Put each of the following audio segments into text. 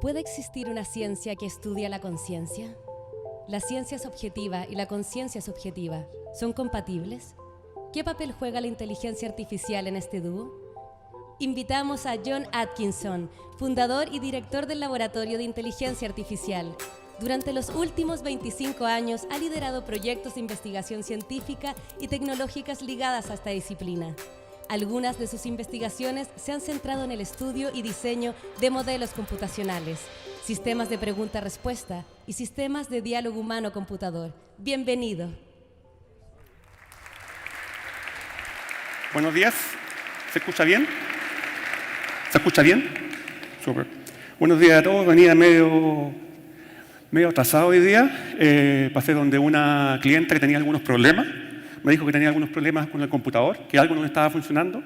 ¿Puede existir una ciencia que estudia la conciencia? ¿La ciencia es objetiva y la conciencia es subjetiva? ¿Son compatibles? ¿Qué papel juega la inteligencia artificial en este dúo? Invitamos a Jon Atkinson, fundador y director del Laboratorio de Inteligencia Artificial. Durante los últimos 25 años ha liderado proyectos de investigación científica y tecnológicas ligadas a esta disciplina. Algunas de sus investigaciones se han centrado en el estudio y diseño de modelos computacionales, sistemas de pregunta-respuesta y sistemas de diálogo humano-computador. Bienvenido. Buenos días. ¿Se escucha bien? ¿Se escucha bien? Súper. Buenos días a todos. Venía medio atrasado hoy día. Pasé donde una clienta que tenía algunos problemas. Me dijo que tenía algunos problemas con el computador, que algo no estaba funcionando.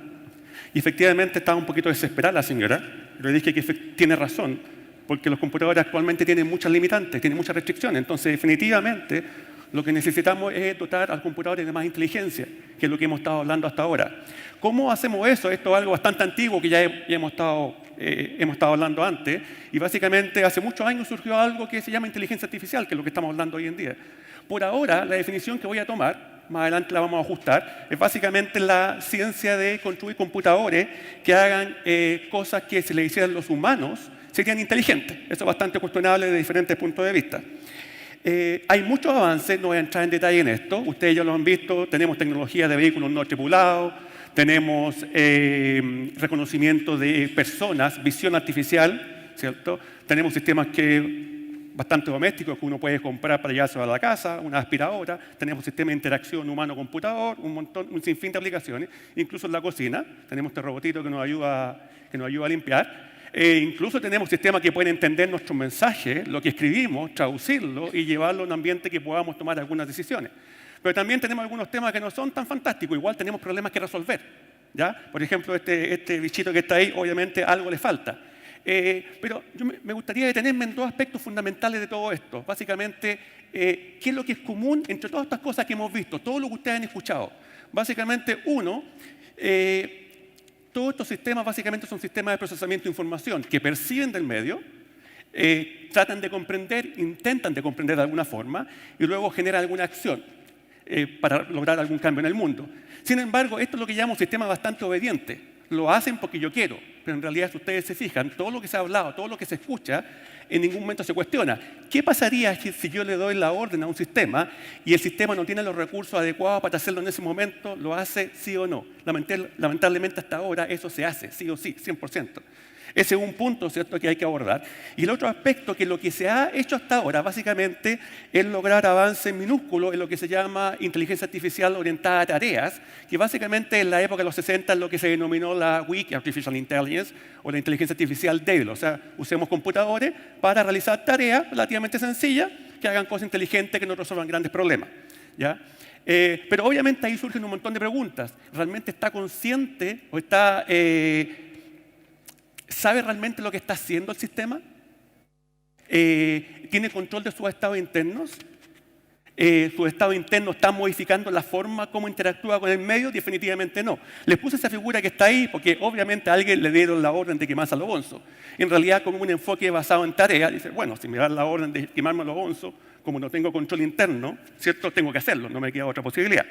Y efectivamente estaba un poquito desesperada la señora. Le dije que tiene razón, porque los computadores actualmente tienen muchas limitantes, tienen muchas restricciones. Entonces, definitivamente, lo que necesitamos es dotar al computador de más inteligencia, que es lo que hemos estado hablando hasta ahora. ¿Cómo hacemos eso? Esto es algo bastante antiguo que ya hemos estado hablando antes. Y básicamente, hace muchos años surgió algo que se llama inteligencia artificial, que es lo que estamos hablando hoy en día. Por ahora, la definición que voy a tomar, más adelante la vamos a ajustar, es básicamente la ciencia de construir computadores que hagan cosas que si le hicieran los humanos serían inteligentes. Eso es bastante cuestionable desde diferentes puntos de vista. Hay muchos avances, no voy a entrar en detalle en esto, ustedes ya lo han visto, tenemos tecnología de vehículos no tripulados, tenemos reconocimiento de personas, visión artificial, ¿cierto? Tenemos sistemas bastante domésticos que uno puede comprar para llevarse a la casa, una aspiradora, tenemos sistemas de interacción humano-computador, un sinfín de aplicaciones, incluso en la cocina, tenemos este robotito que nos ayuda a limpiar, incluso tenemos sistemas que pueden entender nuestros mensajes, lo que escribimos, traducirlo y llevarlo a un ambiente que podamos tomar algunas decisiones. Pero también tenemos algunos temas que no son tan fantásticos, igual tenemos problemas que resolver, ¿ya? Por ejemplo, este bichito que está ahí, obviamente algo le falta. Pero me gustaría detenerme en dos aspectos fundamentales de todo esto. Básicamente, ¿qué es lo que es común entre todas estas cosas que hemos visto? Todo lo que ustedes han escuchado. Básicamente, todos estos sistemas básicamente son sistemas de procesamiento de información que perciben del medio, tratan de comprender, intentan de comprender de alguna forma y luego generan alguna acción para lograr algún cambio en el mundo. Sin embargo, esto es lo que llamamos un sistema bastante obediente. Lo hacen porque yo quiero, pero en realidad, si ustedes se fijan, todo lo que se ha hablado, todo lo que se escucha, en ningún momento se cuestiona. ¿Qué pasaría si yo le doy la orden a un sistema y el sistema no tiene los recursos adecuados para hacerlo en ese momento? ¿Lo hace sí o no? Lamentablemente hasta ahora eso se hace, sí o sí, 100%. Ese es un punto, ¿cierto?, que hay que abordar. Y el otro aspecto, que lo que se ha hecho hasta ahora, básicamente, es lograr avances minúsculos en lo que se llama inteligencia artificial orientada a tareas, que básicamente en la época de los 60 es lo que se denominó la WIC, Artificial Intelligence, o la inteligencia artificial débil. O sea, usemos computadores para realizar tareas relativamente sencillas que hagan cosas inteligentes que no resuelvan grandes problemas, ¿ya? Pero obviamente ahí surgen un montón de preguntas. ¿Realmente está consciente o ¿sabe realmente lo que está haciendo el sistema? ¿Tiene control de sus estados internos? ¿Su estado interno está modificando la forma como interactúa con el medio? Definitivamente no. Les puse esa figura que está ahí porque obviamente a alguien le dieron la orden de quemarse a los bonzos. En realidad, como un enfoque basado en tareas, dice, bueno, si me dan la orden de quemarme a los bonzos, como no tengo control interno, ¿cierto? Tengo que hacerlo, no me queda otra posibilidad,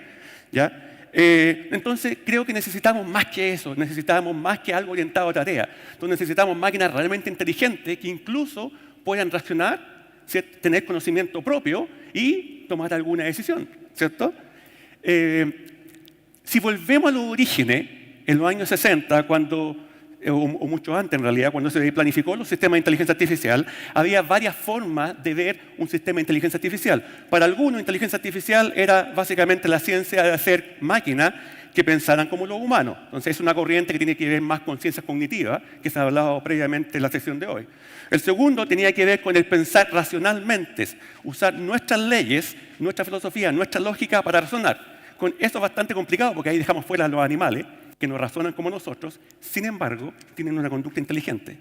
¿ya? Entonces, creo que necesitamos más que eso, necesitamos más que algo orientado a tarea. Entonces, necesitamos máquinas realmente inteligentes que incluso puedan racionar, tener conocimiento propio y tomar alguna decisión, ¿cierto? Si volvemos a los orígenes, en los años 60, o mucho antes en realidad, cuando se planificó los sistemas de inteligencia artificial, había varias formas de ver un sistema de inteligencia artificial. Para algunos, inteligencia artificial era básicamente la ciencia de hacer máquinas que pensaran como los humanos. Entonces es una corriente que tiene que ver más con ciencias cognitivas, que se ha hablado previamente en la sesión de hoy. El segundo tenía que ver con el pensar racionalmente, usar nuestras leyes, nuestra filosofía, nuestra lógica para razonar. Con eso es bastante complicado porque ahí dejamos fuera a los animales, que no razonan como nosotros, sin embargo, tienen una conducta inteligente.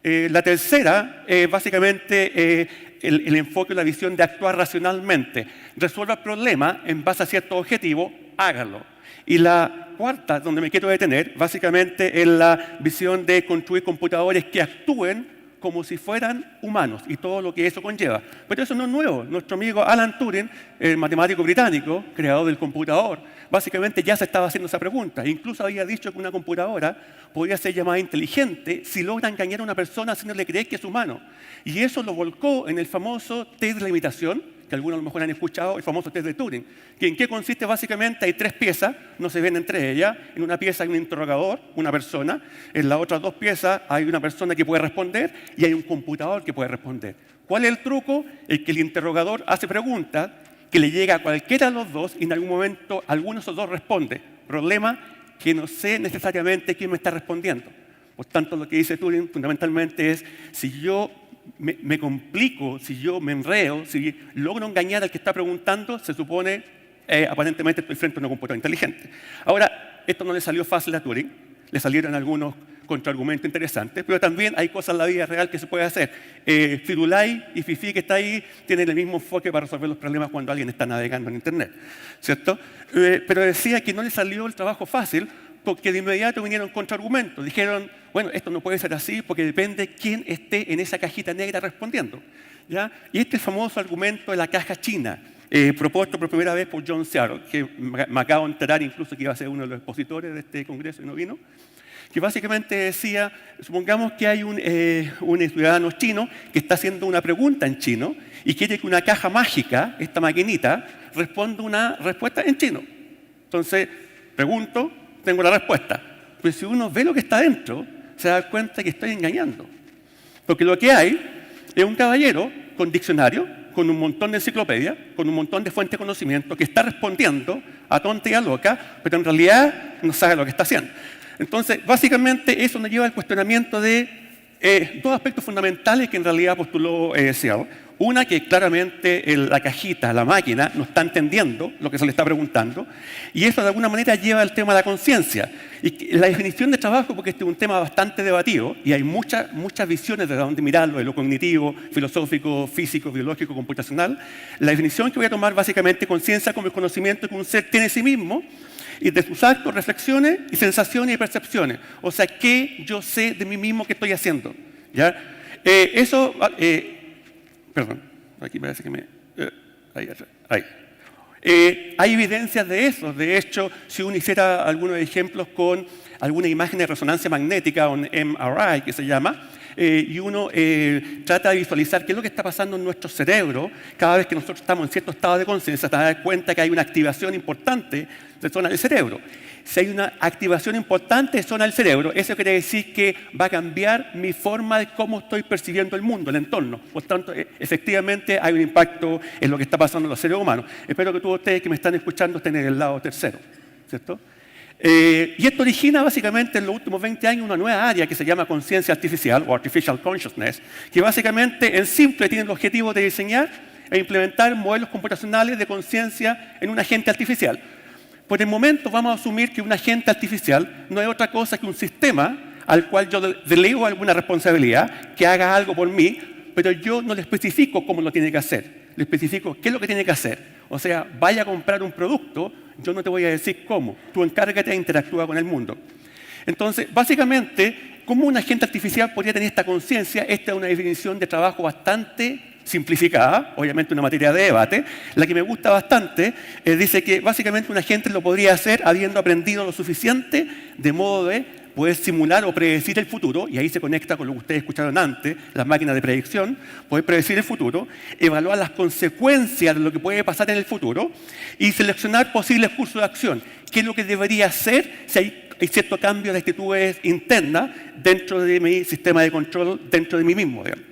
La tercera es básicamente el enfoque o la visión de actuar racionalmente. Resuelva el problema en base a ciertos objetivos, hágalo. Y la cuarta, donde me quiero detener, básicamente es la visión de construir computadores que actúen como si fueran humanos y todo lo que eso conlleva. Pero eso no es nuevo. Nuestro amigo Alan Turing, el matemático británico, creador del computador, básicamente ya se estaba haciendo esa pregunta. Incluso había dicho que una computadora podría ser llamada inteligente si logra engañar a una persona haciéndole creer que es humano. Y eso lo volcó en el famoso test de la imitación, que algunos a lo mejor han escuchado, el famoso test de Turing, que en qué consiste básicamente, hay 3 piezas, no se ven entre ellas, en una pieza hay un interrogador, una persona, en las otras 2 piezas hay una persona que puede responder y hay un computador que puede responder. ¿Cuál es el truco? Es que el interrogador hace preguntas que le llega a cualquiera de los dos y en algún momento alguno de esos dos responde. Problema que no sé necesariamente quién me está respondiendo. Por tanto, lo que dice Turing fundamentalmente es, si yo me complico, si yo me enreo, si logro engañar al que está preguntando, se supone, aparentemente estoy frente a una computadora inteligente. Ahora, esto no le salió fácil a Turing, le salieron algunos contraargumentos interesantes, pero también hay cosas en la vida real que se puede hacer. Firulai y Fifi, que está ahí, tienen el mismo enfoque para resolver los problemas cuando alguien está navegando en Internet, ¿cierto? Pero decía que no le salió el trabajo fácil, porque de inmediato vinieron contraargumentos. Dijeron, bueno, esto no puede ser así porque depende quién esté en esa cajita negra respondiendo, ¿ya? Y este famoso argumento de la caja china, propuesto por primera vez por John Searle, que me acabo de enterar incluso que iba a ser uno de los expositores de este congreso y no vino, que básicamente decía, supongamos que hay un ciudadano chino que está haciendo una pregunta en chino y quiere que una caja mágica, esta maquinita, responda una respuesta en chino. Entonces, pregunto, tengo la respuesta. Pero si uno ve lo que está dentro, se da cuenta que estoy engañando. Porque lo que hay es un caballero con diccionario, con un montón de enciclopedias, con un montón de fuentes de conocimiento, que está respondiendo a tonta y a loca, pero en realidad no sabe lo que está haciendo. Entonces, básicamente, eso nos lleva al cuestionamiento de 2 aspectos fundamentales que en realidad postuló Searle. Una, que claramente la cajita, la máquina, no está entendiendo lo que se le está preguntando, y eso de alguna manera lleva al tema de la conciencia. Y la definición de trabajo, porque este es un tema bastante debatido, y hay muchas visiones de dónde mirarlo, de lo cognitivo, filosófico, físico, biológico, computacional. La definición que voy a tomar básicamente conciencia como el conocimiento que un ser tiene de sí mismo, y de sus actos, reflexiones, y sensaciones y percepciones. O sea, ¿qué yo sé de mí mismo que estoy haciendo? ¿Ya? Perdón, aquí parece que me... ahí. Hay evidencias de eso. De hecho, si uno hiciera algunos ejemplos con alguna imagen de resonancia magnética, un MRI que se llama, y uno trata de visualizar qué es lo que está pasando en nuestro cerebro cada vez que nosotros estamos en cierto estado de conciencia, te das cuenta que hay una activación importante de zona del cerebro. Si hay una activación importante de zona del cerebro, eso quiere decir que va a cambiar mi forma de cómo estoy percibiendo el mundo, el entorno. Por tanto, efectivamente hay un impacto en lo que está pasando en los seres humanos. Espero que todos ustedes que me están escuchando estén en el lado tercero, ¿cierto? Y esto origina básicamente en los últimos 20 años una nueva área que se llama conciencia artificial o artificial consciousness, que básicamente en simple tiene el objetivo de diseñar e implementar modelos computacionales de conciencia en un agente artificial. Por el momento vamos a asumir que un agente artificial no es otra cosa que un sistema al cual yo delego alguna responsabilidad, que haga algo por mí, pero yo no le especifico cómo lo tiene que hacer. Le especifico qué es lo que tiene que hacer. O sea, vaya a comprar un producto, yo no te voy a decir cómo. Tú encárgate e interactúa con el mundo. Entonces, básicamente, ¿cómo un agente artificial podría tener esta conciencia? Esta es una definición de trabajo bastante simplificada, obviamente una materia de debate. La que me gusta bastante dice que básicamente un agente lo podría hacer habiendo aprendido lo suficiente de modo de poder simular o predecir el futuro, y ahí se conecta con lo que ustedes escucharon antes, las máquinas de predicción, poder predecir el futuro, evaluar las consecuencias de lo que puede pasar en el futuro y seleccionar posibles cursos de acción. ¿Qué es lo que debería hacer si hay cierto cambio de actitudes internas dentro de mi sistema de control, dentro de mí mismo, digamos?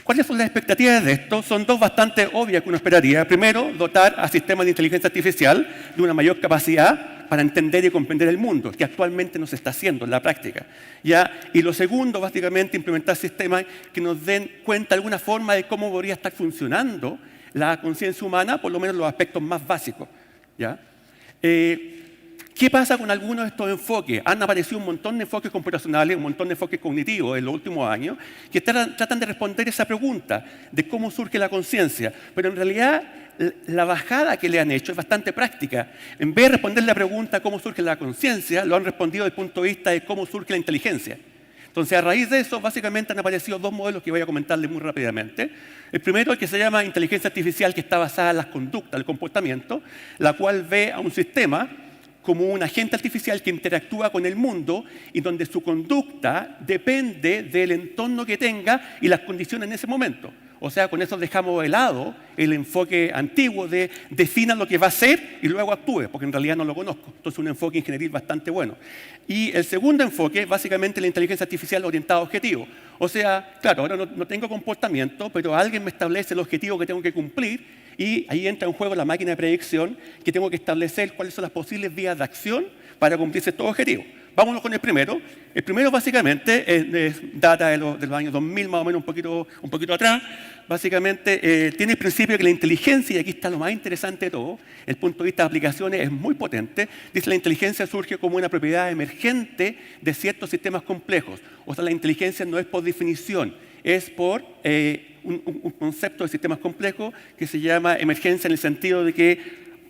¿Cuáles son las expectativas de esto? Son 2 bastante obvias que uno esperaría. Primero, dotar a sistemas de inteligencia artificial de una mayor capacidad para entender y comprender el mundo, que actualmente no se está haciendo en la práctica. ¿Ya? Y lo segundo, básicamente, implementar sistemas que nos den cuenta de alguna forma de cómo podría estar funcionando la conciencia humana, por lo menos los aspectos más básicos. ¿Ya? ¿Qué pasa con algunos de estos enfoques? Han aparecido un montón de enfoques computacionales, un montón de enfoques cognitivos en los últimos años que tratan de responder esa pregunta de cómo surge la conciencia. Pero en realidad la bajada que le han hecho es bastante práctica. En vez de responder la pregunta cómo surge la conciencia, lo han respondido desde el punto de vista de cómo surge la inteligencia. Entonces, a raíz de eso, básicamente han aparecido dos modelos que voy a comentarles muy rápidamente. El primero, el que se llama inteligencia artificial, que está basada en las conductas, el comportamiento, la cual ve a un sistema como un agente artificial que interactúa con el mundo y donde su conducta depende del entorno que tenga y las condiciones en ese momento. O sea, con eso dejamos de lado el enfoque antiguo de defina lo que va a hacer y luego actúe, porque en realidad no lo conozco. Entonces, un enfoque ingenieril bastante bueno. Y el segundo enfoque, básicamente, la inteligencia artificial orientada a objetivos. O sea, claro, ahora no tengo comportamiento, pero alguien me establece el objetivo que tengo que cumplir y ahí entra en juego la máquina de predicción que tengo que establecer cuáles son las posibles vías de acción para cumplirse estos objetivos. Vámonos con el primero. El primero básicamente data de los años 2000, más o menos un poquito atrás. Básicamente tiene el principio de que la inteligencia, y aquí está lo más interesante de todo, el punto de vista de aplicaciones es muy potente. Dice la inteligencia surge como una propiedad emergente de ciertos sistemas complejos. O sea, la inteligencia no es por definición, es por un concepto de sistemas complejos que se llama emergencia en el sentido de que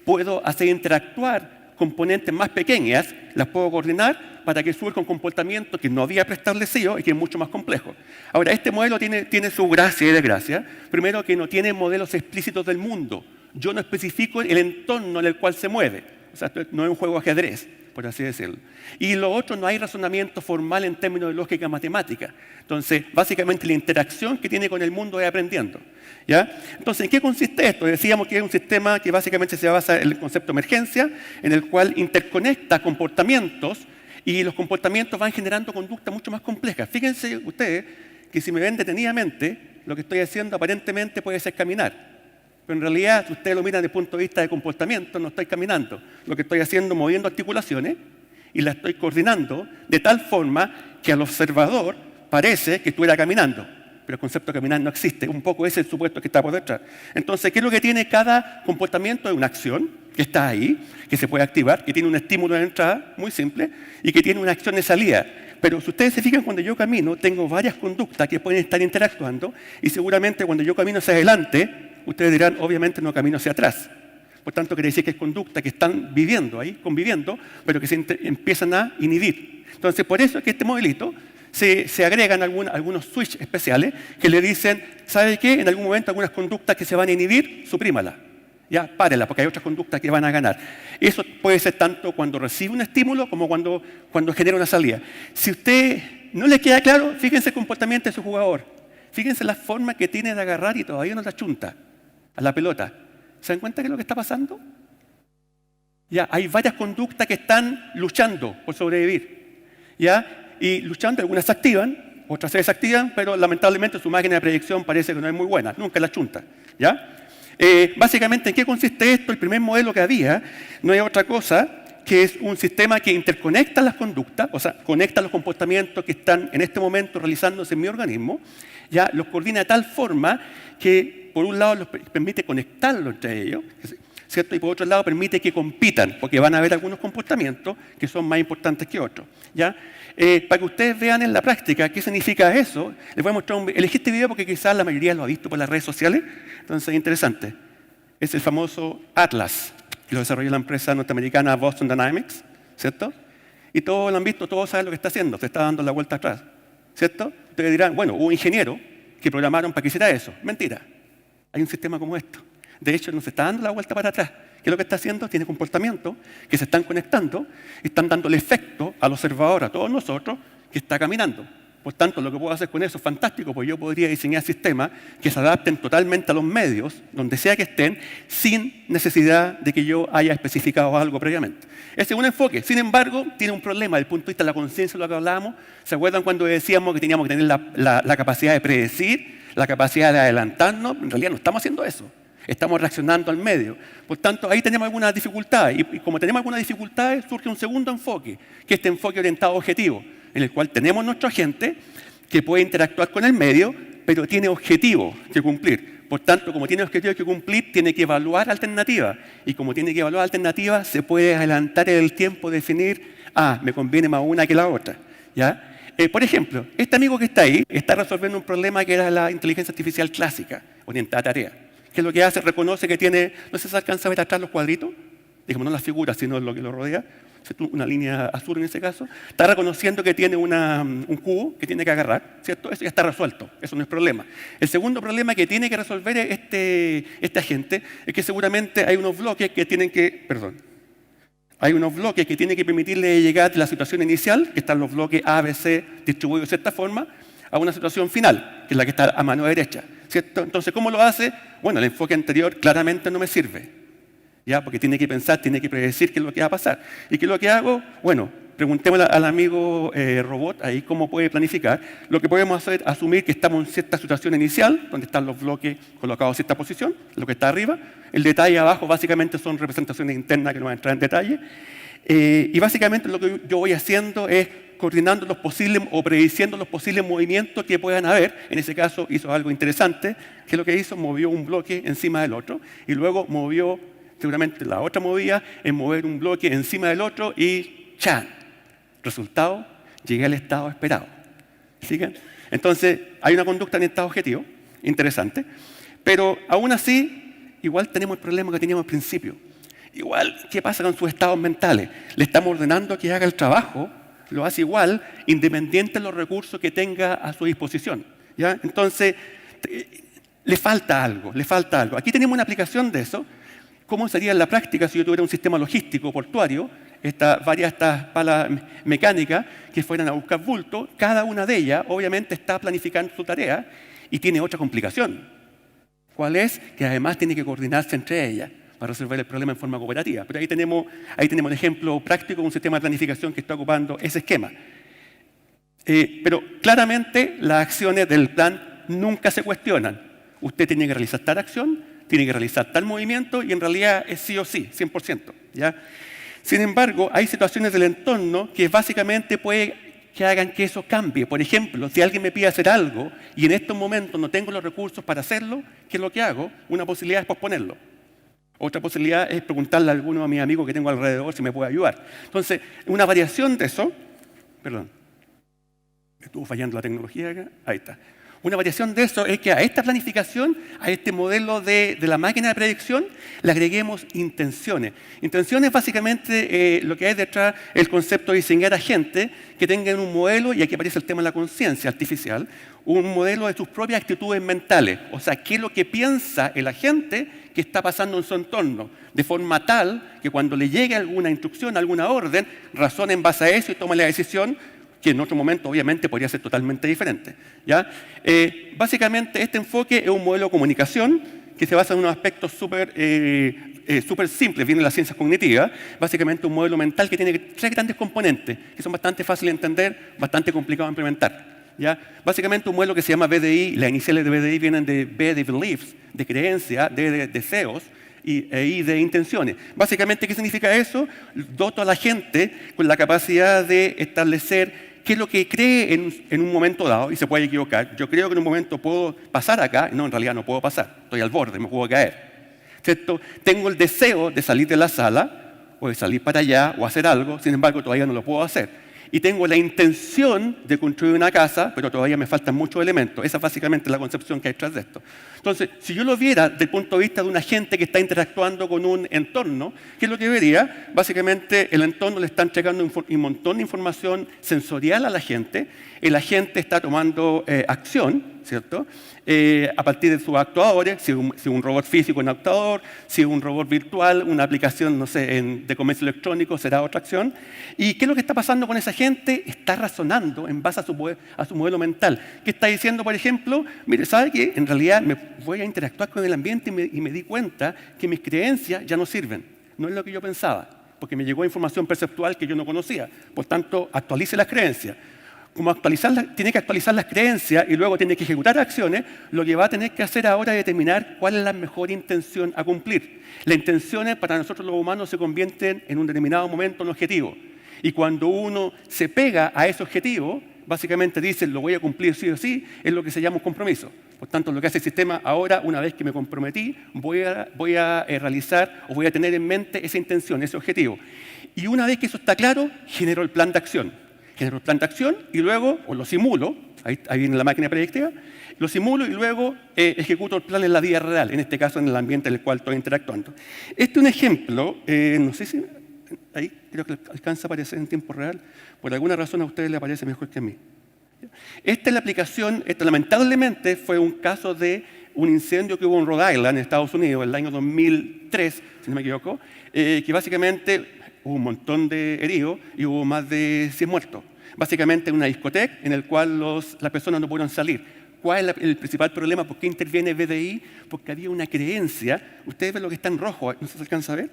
puedo hacer interactuar componentes más pequeñas, las puedo coordinar para que surja un comportamiento que no había preestablecido y que es mucho más complejo. Ahora, este modelo tiene su gracia y desgracia. Primero, que no tiene modelos explícitos del mundo. Yo no especifico el entorno en el cual se mueve. O sea, no es un juego de ajedrez, por así decirlo. Y lo otro, no hay razonamiento formal en términos de lógica matemática. Entonces, básicamente la interacción que tiene con el mundo es aprendiendo. ¿Ya? Entonces, ¿en qué consiste esto? Decíamos que es un sistema que básicamente se basa en el concepto de emergencia, en el cual interconecta comportamientos y los comportamientos van generando conductas mucho más complejas. Fíjense ustedes que si me ven detenidamente, lo que estoy haciendo aparentemente puede ser caminar. Pero en realidad, si ustedes lo miran desde el punto de vista de comportamiento, no estoy caminando. Lo que estoy haciendo es moviendo articulaciones y las estoy coordinando de tal forma que al observador parece que estuviera caminando. Pero el concepto de caminar no existe. Un poco ese es el supuesto que está por detrás. Entonces, ¿qué es lo que tiene cada comportamiento? Es una acción que está ahí, que se puede activar, que tiene un estímulo de entrada, muy simple, y que tiene una acción de salida. Pero si ustedes se fijan, cuando yo camino, tengo varias conductas que pueden estar interactuando, y seguramente cuando yo camino hacia adelante, ustedes dirán, obviamente no camino hacia atrás. Por tanto, quiere decir que es conducta que están viviendo ahí, conviviendo, pero que se empiezan a inhibir. Entonces, por eso es que este modelito se agregan algunos switches especiales que le dicen, ¿sabe qué? En algún momento algunas conductas que se van a inhibir, suprímala. Ya, párela, porque hay otras conductas que van a ganar. Eso puede ser tanto cuando recibe un estímulo como cuando genera una salida. Si a usted no le queda claro, fíjense el comportamiento de su jugador. Fíjense la forma que tiene de agarrar y todavía no la chunta a la pelota. ¿Se dan cuenta qué es lo que está pasando? Ya, hay varias conductas que están luchando por sobrevivir. ¿Ya? Y luchando, algunas se activan, otras se desactivan, pero lamentablemente su máquina de predicción parece que no es muy buena, nunca la chunta. ¿Ya? Básicamente, ¿en qué consiste esto? El primer modelo que había no es otra cosa que es un sistema que interconecta las conductas, o sea, conecta los comportamientos que están en este momento realizándose en mi organismo, ya los coordina de tal forma que, por un lado, los permite conectarlos entre ellos, ¿cierto? Y por otro lado, permite que compitan, porque van a haber algunos comportamientos que son más importantes que otros. ¿Ya? Para que ustedes vean en la práctica qué significa eso, les voy a mostrar elegí este video porque quizás la mayoría lo ha visto por las redes sociales, entonces es interesante. Es el famoso Atlas, que lo desarrolló la empresa norteamericana Boston Dynamics, ¿cierto? Y todos lo han visto, todos saben lo que está haciendo, se está dando la vuelta atrás, ¿cierto? Ustedes dirán, bueno, hubo ingenieros que programaron para que hiciera eso. Mentira, hay un sistema como esto. De hecho, no se está dando la vuelta para atrás. ¿Qué es lo que está haciendo? Tiene comportamientos que se están conectando y están dándole efecto al observador, a todos nosotros, que está caminando. Por tanto, lo que puedo hacer con eso es fantástico, porque yo podría diseñar sistemas que se adapten totalmente a los medios, donde sea que estén, sin necesidad de que yo haya especificado algo previamente. Ese es un enfoque. Sin embargo, tiene un problema desde el punto de vista de la conciencia de lo que hablábamos. ¿Se acuerdan cuando decíamos que teníamos que tener la capacidad de predecir, la capacidad de adelantarnos? En realidad no estamos haciendo eso. Estamos reaccionando al medio. Por tanto, ahí tenemos algunas dificultades. Y como tenemos algunas dificultades, surge un segundo enfoque, que es este enfoque orientado a objetivos, en el cual tenemos nuestro agente que puede interactuar con el medio, pero tiene objetivos que cumplir. Por tanto, como tiene objetivos que cumplir, tiene que evaluar alternativas. Y como tiene que evaluar alternativas, se puede adelantar en el tiempo, definir, me conviene más una que la otra. ¿Ya? Por ejemplo, este amigo que está ahí está resolviendo un problema que era la inteligencia artificial clásica, orientada a tareas. ¿Qué es lo que hace? Reconoce que tiene, no sé si se alcanza a ver atrás los cuadritos, digamos, no las figuras, sino lo que lo rodea. una línea azul en ese caso, está reconociendo que tiene un cubo que tiene que agarrar, ¿cierto? Eso ya está resuelto, eso no es problema. El segundo problema que tiene que resolver este agente es que seguramente hay unos bloques que tienen que, hay unos bloques que tienen que permitirle llegar de la situación inicial, que están los bloques A, B, C, distribuidos de cierta forma, a una situación final, que es la que está a mano derecha, ¿cierto? Entonces, ¿cómo lo hace? Bueno, el enfoque anterior claramente no me sirve. ¿Ya? Porque tiene que pensar, tiene que predecir qué es lo que va a pasar. ¿Y qué es lo que hago? Bueno, preguntémosle al amigo robot ahí cómo puede planificar. Lo que podemos hacer es asumir que estamos en cierta situación inicial, donde están los bloques colocados en cierta posición, lo que está arriba. El detalle abajo básicamente son representaciones internas que no van a entrar en detalle. Y básicamente lo que yo voy haciendo es coordinando los posibles o prediciendo los posibles movimientos que puedan haber. En ese caso hizo algo interesante, que lo que hizo, movió un bloque encima del otro y luego movió. Seguramente la otra movida es mover un bloque encima del otro y ¡chan! Resultado, llegué al estado esperado. ¿Siguen? Entonces, hay una conducta en estado objetivo, interesante, pero aún así, igual tenemos el problema que teníamos al principio. Igual, ¿qué pasa con sus estados mentales? Le estamos ordenando que haga el trabajo, lo hace igual, independiente de los recursos que tenga a su disposición. ¿Ya? Entonces, le falta algo, le falta algo. Aquí tenemos una aplicación de eso. ¿Cómo sería en la práctica si yo tuviera un sistema logístico portuario, varias estas palas mecánicas que fueran a buscar bulto? Cada una de ellas, obviamente, está planificando su tarea y tiene otra complicación. ¿Cuál es? Que además tiene que coordinarse entre ellas para resolver el problema en forma cooperativa. Pero ahí tenemos el ejemplo práctico de un sistema de planificación que está ocupando ese esquema. Pero claramente las acciones del plan nunca se cuestionan. Usted tiene que realizar tal acción, tiene que realizar tal movimiento y en realidad es sí o sí, 100%. ¿Ya? Sin embargo, hay situaciones del entorno que básicamente puede que hagan que eso cambie. Por ejemplo, si alguien me pide hacer algo y en estos momentos no tengo los recursos para hacerlo, ¿qué es lo que hago? Una posibilidad es posponerlo. Otra posibilidad es preguntarle a alguno de mis amigos que tengo alrededor si me puede ayudar. Entonces, una variación de eso, me estuvo fallando la tecnología acá, ahí está. Una variación de eso es que a esta planificación, a este modelo de la máquina de predicción, le agreguemos intenciones. Intenciones básicamente lo que hay detrás el concepto de diseñar agentes que tengan un modelo, y aquí aparece el tema de la conciencia artificial, un modelo de sus propias actitudes mentales. O sea, qué es lo que piensa el agente que está pasando en su entorno, de forma tal que cuando le llegue alguna instrucción, alguna orden, razone en base a eso y tome la decisión que en otro momento obviamente podría ser totalmente diferente. ¿Ya? Básicamente este enfoque es un modelo de comunicación que se basa en unos aspectos súper simples, viene de las ciencias cognitivas, básicamente un modelo mental que tiene 3 grandes componentes, que son bastante fáciles de entender, bastante complicados de implementar. ¿Ya? Básicamente un modelo que se llama BDI, las iniciales de BDI vienen de B de beliefs, de creencia, D de deseos, y I de intenciones. Básicamente, ¿qué significa eso? Doto a la gente con la capacidad de establecer qué es lo que cree en un momento dado, y se puede equivocar. Yo creo que en un momento puedo pasar acá, no, en realidad no puedo pasar, estoy al borde, me puedo caer. ¿Cierto? Tengo el deseo de salir de la sala, o de salir para allá, o hacer algo, sin embargo todavía no lo puedo hacer. Y tengo la intención de construir una casa, pero todavía me faltan muchos elementos. Esa es básicamente la concepción que hay detrás de esto. Entonces, si yo lo viera desde el punto de vista de un agente que está interactuando con un entorno, ¿qué es lo que vería? Básicamente, el entorno le está entregando un montón de información sensorial a la gente. El agente está tomando acción, ¿cierto? A partir de sus actuadores, si es un robot físico, un actuador, si es un robot virtual, una aplicación, no sé, de comercio electrónico, será otra acción. ¿Y qué es lo que está pasando con esa gente? Está razonando en base a su modelo mental. ¿Qué está diciendo, por ejemplo? Mire, ¿sabe qué? En realidad me voy a interactuar con el ambiente y me di cuenta que mis creencias ya no sirven. No es lo que yo pensaba, porque me llegó información perceptual que yo no conocía. Por tanto, actualice las creencias. Como tiene que actualizar las creencias y luego tiene que ejecutar acciones, lo que va a tener que hacer ahora es determinar cuál es la mejor intención a cumplir. Las intenciones para nosotros los humanos se convierten en un determinado momento en objetivo. Y cuando uno se pega a ese objetivo, básicamente dice, lo voy a cumplir sí o sí, es lo que se llama un compromiso. Por tanto, lo que hace el sistema ahora, una vez que me comprometí, voy a realizar o voy a tener en mente esa intención, ese objetivo. Y una vez que eso está claro, genero el plan de acción. Genero el plan de acción y luego, o lo simulo, ahí viene la máquina predictiva, lo simulo y luego ejecuto el plan en la vida real, en este caso en el ambiente en el cual estoy interactuando. Este es un ejemplo, no sé si ahí creo que alcanza a aparecer en tiempo real. Por alguna razón a ustedes les aparece mejor que a mí. Esta es la aplicación, lamentablemente fue un caso de un incendio que hubo en Rhode Island, en Estados Unidos, en el año 2003, si no me equivoco, que básicamente hubo un montón de heridos y hubo más de 100 muertos. Básicamente una discoteca en la cual las personas no pudieron salir. ¿Cuál es el principal problema? ¿Por qué interviene BDI? Porque había una creencia. Ustedes ven lo que está en rojo, ¿no se alcanza a ver?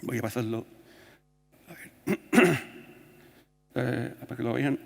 Voy a pasarlo. A ver. Para que lo vean.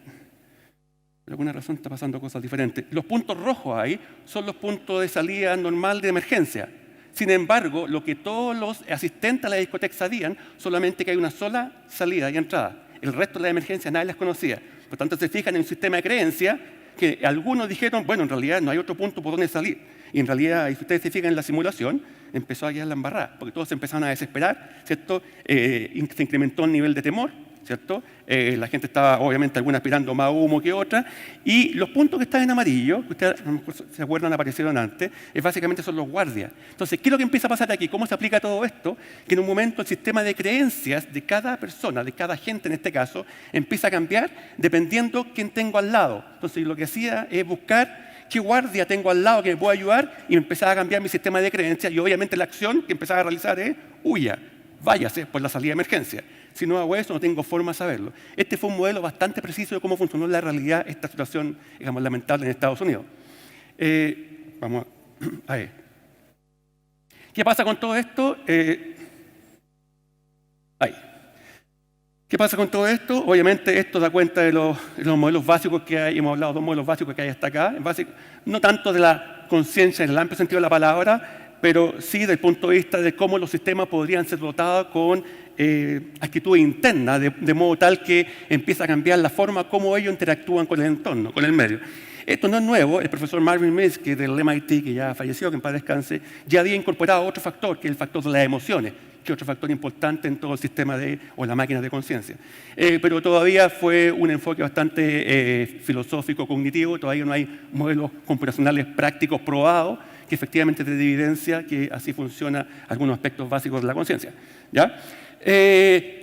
Por alguna razón está pasando cosas diferentes. Los puntos rojos ahí son los puntos de salida normal de emergencia. Sin embargo, lo que todos los asistentes a la discoteca sabían, solamente que hay una sola salida y entrada. El resto de las emergencias nadie las conocía. Por tanto, se fijan en un sistema de creencia que algunos dijeron, bueno, en realidad no hay otro punto por donde salir. Y en realidad, si ustedes se fijan en la simulación, empezó a quedar la embarrada, porque todos se empezaron a desesperar, ¿cierto? Se incrementó el nivel de temor, ¿cierto? La gente estaba, obviamente, alguna aspirando más humo que otra. Y los puntos que están en amarillo, que ustedes se acuerdan, aparecieron antes, básicamente son los guardias. Entonces, ¿qué es lo que empieza a pasar aquí? ¿Cómo se aplica todo esto? Que en un momento el sistema de creencias de cada persona, de cada gente en este caso, empieza a cambiar dependiendo quién tengo al lado. Entonces, lo que hacía es buscar qué guardia tengo al lado que me pueda ayudar y empezaba a cambiar mi sistema de creencias. Y obviamente la acción que empezaba a realizar es huya, váyase por la salida de emergencia. Si no hago eso, no tengo forma de saberlo. Este fue un modelo bastante preciso de cómo funcionó en la realidad esta situación, digamos, lamentable en Estados Unidos. Vamos a ver. ¿Qué pasa con todo esto? ¿Qué pasa con todo esto? Obviamente esto da cuenta de los modelos básicos que hay. Hemos hablado de 2 modelos básicos que hay hasta acá. No tanto de la conciencia en el amplio sentido de la palabra, pero sí desde el punto de vista de cómo los sistemas podrían ser dotados con actitud interna, de modo tal que empieza a cambiar la forma como ellos interactúan con el entorno, con el medio. Esto no es nuevo. El profesor Marvin Minsky del MIT, que ya falleció, que en paz descanse, ya había incorporado otro factor, que es el factor de las emociones, que es otro factor importante en todo el sistema o la máquina de conciencia. Pero todavía fue un enfoque bastante filosófico, cognitivo. Todavía no hay modelos computacionales prácticos probados que efectivamente te den evidencia que así funciona algunos aspectos básicos de la conciencia. ¿Ya?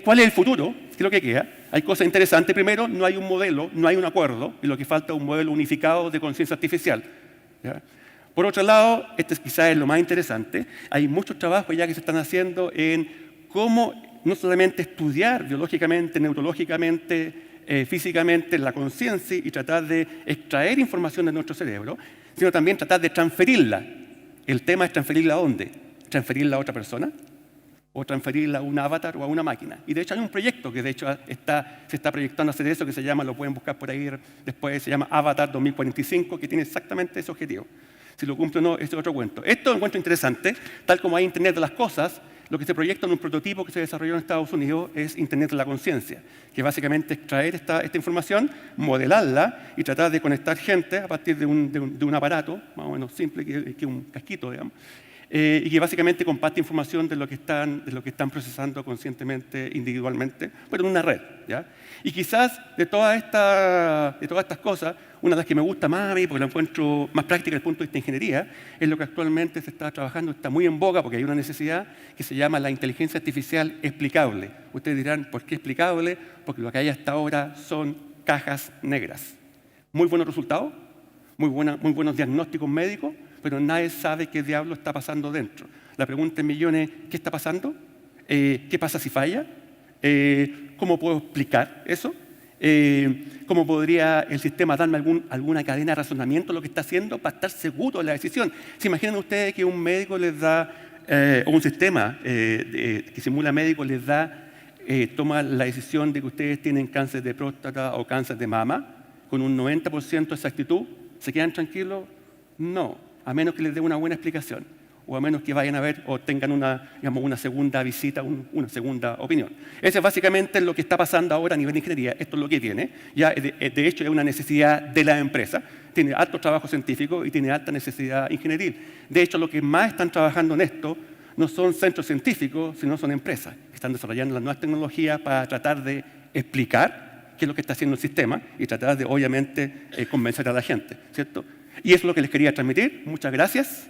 ¿Cuál es el futuro? ¿Qué es lo que queda? Hay cosas interesantes. Primero, no hay un modelo, no hay un acuerdo, y lo que falta es un modelo unificado de conciencia artificial. ¿Ya? Por otro lado, este quizás es lo más interesante, hay muchos trabajos ya que se están haciendo en cómo no solamente estudiar biológicamente, neurológicamente, físicamente la conciencia y tratar de extraer información de nuestro cerebro, sino también tratar de transferirla. El tema es transferirla ¿a dónde? ¿Transferirla a otra persona? ¿O transferirla a un avatar o a una máquina? Y de hecho hay un proyecto que de hecho se está proyectando hacer eso, que se llama, lo pueden buscar por ahí después, se llama Avatar 2045, que tiene exactamente ese objetivo. Si lo cumple o no, es otro cuento. Esto lo encuentro interesante, tal como hay Internet de las cosas, lo que se proyecta en un prototipo que se desarrolló en Estados Unidos es Internet de la conciencia, que básicamente es extraer esta información, modelarla y tratar de conectar gente a partir de un aparato, más o menos simple, que es un casquito, digamos, y que básicamente comparte información de lo que están procesando conscientemente, individualmente, pero en una red. ¿Ya? Y quizás de todas estas cosas, una de las que me gusta más a mí, porque la encuentro más práctica desde el punto de vista de ingeniería, es lo que actualmente se está trabajando, está muy en boga, porque hay una necesidad que se llama la inteligencia artificial explicable. Ustedes dirán, ¿por qué explicable? Porque lo que hay hasta ahora son cajas negras. Muy buenos resultados, muy buenos diagnósticos médicos, pero nadie sabe qué diablo está pasando dentro. La pregunta en millones es, ¿qué está pasando? ¿Qué pasa si falla? ¿Cómo puedo explicar eso? ¿Cómo podría el sistema darme alguna cadena de razonamiento de lo que está haciendo para estar seguro de la decisión? ¿Se imaginan ustedes que un médico les da, o un sistema que simula médico les da, toma la decisión de que ustedes tienen cáncer de próstata o cáncer de mama, con un 90% de exactitud? ¿Se quedan tranquilos? No. A menos que les dé una buena explicación, o a menos que vayan a ver o tengan una segunda visita, una segunda opinión. Eso es básicamente lo que está pasando ahora a nivel de ingeniería. Esto es lo que tiene. Ya, de hecho, es una necesidad de la empresa. Tiene alto trabajo científico y tiene alta necesidad ingenieril. De hecho, lo que más están trabajando en esto no son centros científicos, sino son empresas que están desarrollando las nuevas tecnologías para tratar de explicar qué es lo que está haciendo el sistema y tratar de, obviamente, convencer a la gente, ¿cierto? Y eso es lo que les quería transmitir. Muchas gracias.